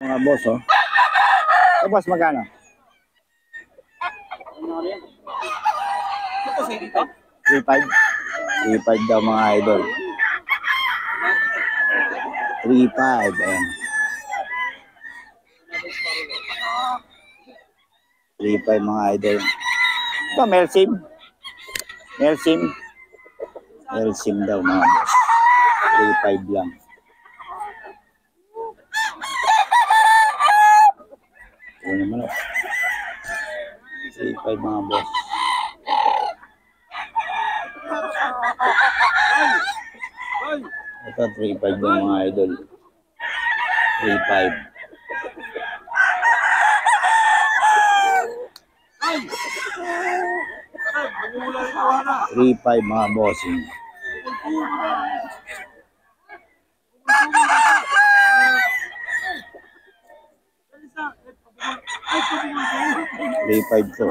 Mga boss, oh. So, boss, magkano? 3.5. 3.5 daw mga idol. 3.5, ayan. 3.5 mga idol. Ito, Melsim. Melsim. Melsim daw mga boss. 3.5 lang. Ito naman, oh. 3.5 mga boss. Ito, 3.5 daw mga idol. 3.5. 3.5 mga bossing. Three-five to.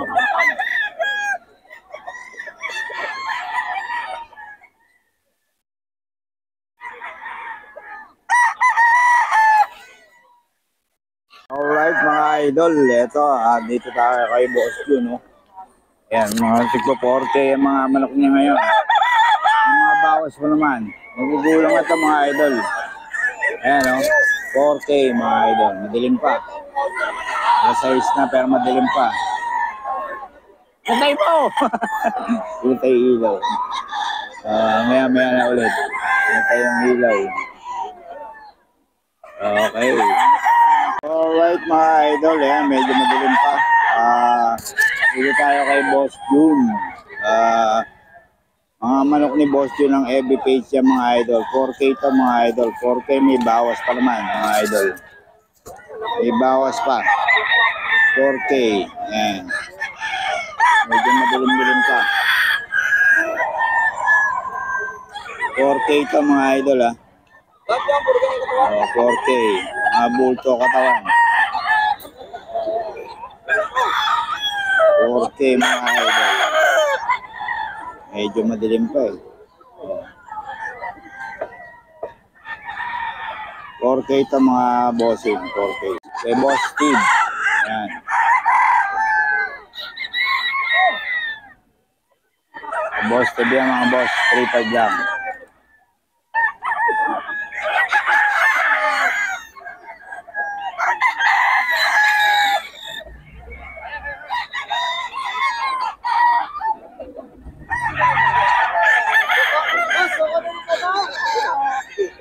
Alright mga idol, ito dito tayo kay Boss Jun, no? Ayan, mga siglo 40 yung mga manok niya ngayon. Yung mga bawas mo naman, magugulang ito mga idol. Ayan, no? 4K mga idol, madilim pa. Size na pero madilim pa. Patay mo! Patay ilaw. Maya na ulit. Patay yung ilaw. Okay. Alright mga idol, medyo madilim pa. Dito tayo kay Boss Jun. Mga manok ni Boss Jun ng FB page niya mga idol. 4K to mga idol. 4K may bawas pa naman mga idol. May bawas pa. 4K. Ayan. Medyo madilim-dilim pa. 4K to mga idol 4K. Mga bulto katawan. 4K mga idol. Medyo madilim pa 4K to mga bossing. 4K. Kay Boss Steve. Ayan. Boss Steve yan mga boss. 3.5 lang.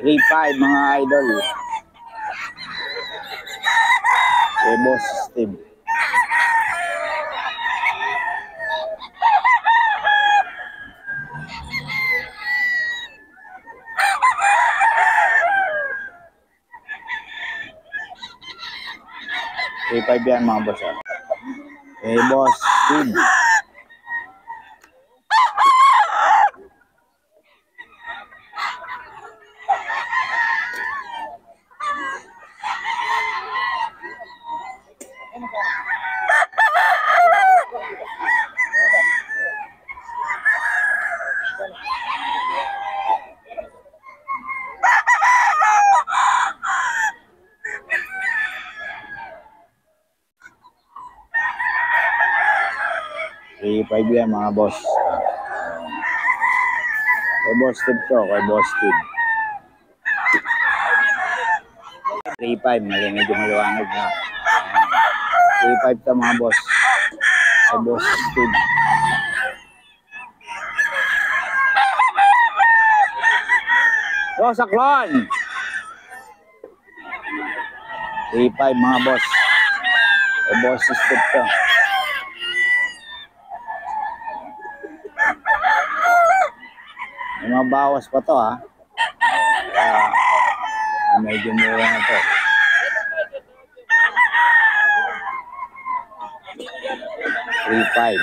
Three-five mga idol. Kay Boss Steve. Three-five yan mga boss. Kay Boss Steve. Three-five yan mga boss. Kay Boss Steve to. Kay Boss Steve. 3.5, medyo maliwanag na. 3.5 to mga boss. Kay Boss Steve. So, saklon! 3.5 mga boss. Kay Boss Steve to. May mga bawas pa to medyo mura na to. 3.5.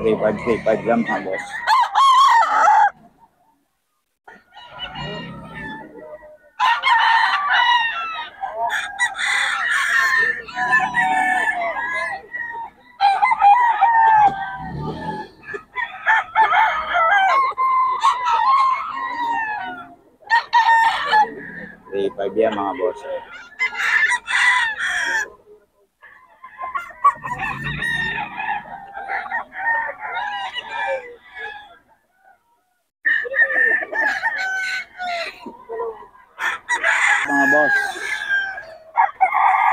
3.5 lang mga boss. 3.5 yan mga boss. Mga boss.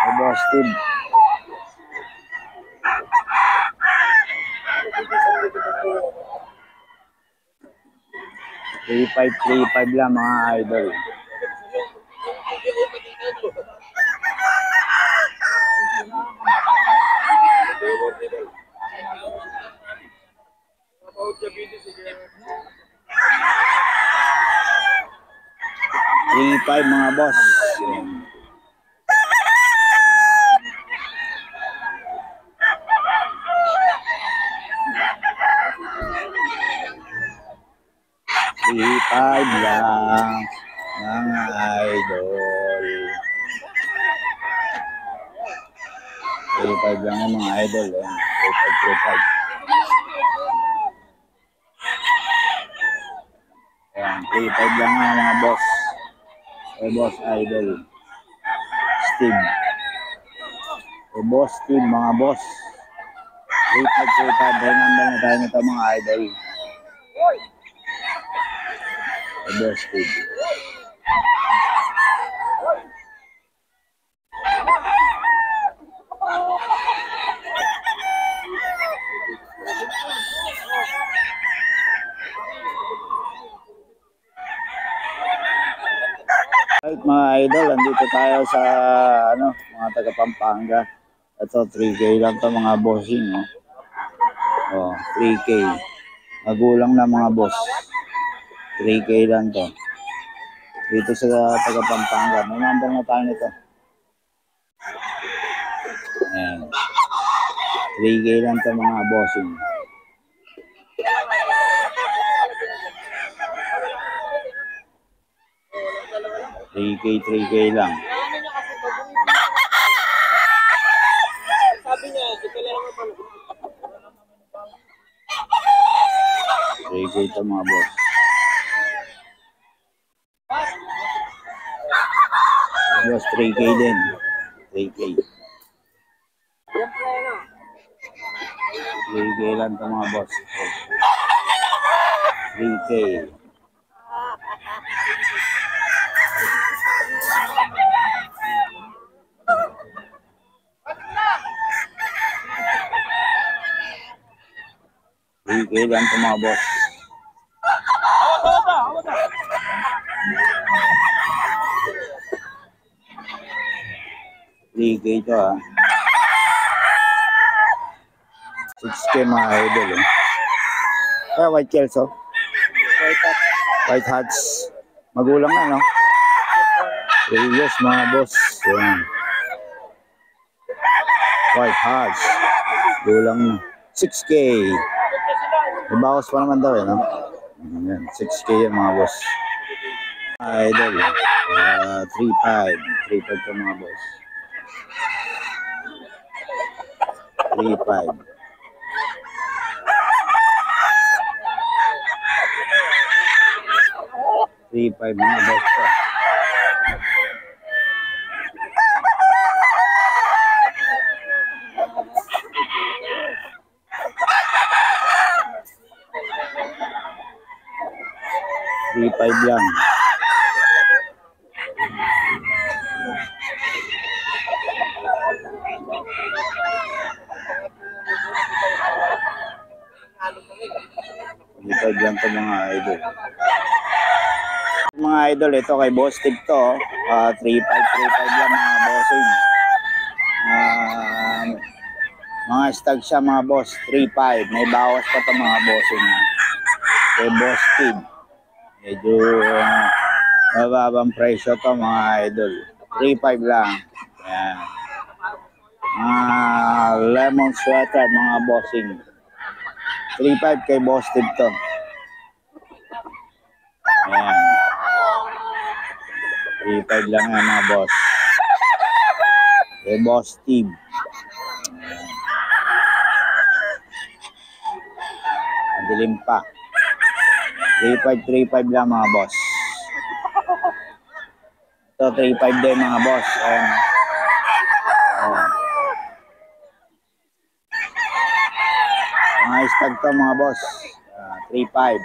May boss Steve. 3.5 lang mga idol. Mga boss. Five lang mga idol. 3.5 lang mga idol. 3.5. Ayan, 3.5 lang mga boss. Boss idol. Steve. Boss Steve mga boss. 3.5. Dahil number na tayo nito mga idol. Boss Steve. Right mga idol, andito tayo sa mga taga Pampanga. Ito 3K lang to mga bossing, no? Oh, 3K. Magulang na mga boss. 3K lang to. Dito sa taga Pampanga. May number na tayo nito. Ayan. 3K lang to mga bossing. $3K lang. Sabi niya, ito lang ang pala. 3K ito mga boss. Boss, 3K din. 3K. 3K lang ito mga boss. 3K. Bigay lang ito mga boss. Bigay ito 6K mga idol. Kaya white tails White hats. Magulang na, no? 3 years mga boss. Yan. White hats. Magulang na. 6K. Ibawas pa naman daw, no? Yan. 6K yan mga boss. Idol. 3.5. 3.5 ito mga boss. 3.5. 3.5 mga boss ko. $3.5 lang. $3.5 lang ito mga idol. Mga idol, ito kay Boss Steve to. 3.5 lang mga bossing. Mga stag siya mga boss. 3.5. May bawas pa ito mga bossing. Kay Boss Steve. Medyo mababang presyo to mga idol. 3.5 lang. Ayan. Lemon sweater mga bossing. 3.5 kay Boss Steve to. Ayan. 3.5 lang yan mga boss. Kay Boss Steve. Ang dilim pa. 3.5 lang mga boss. Ito Ito, 3.5 din mga boss. Ayan. Ayan. Mga stag to mga boss. 3.5.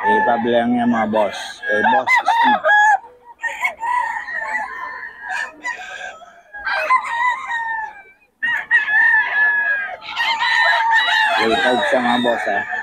3.5 lang yan mga boss. Kay Boss Steve. 3.5 siya mga boss ha.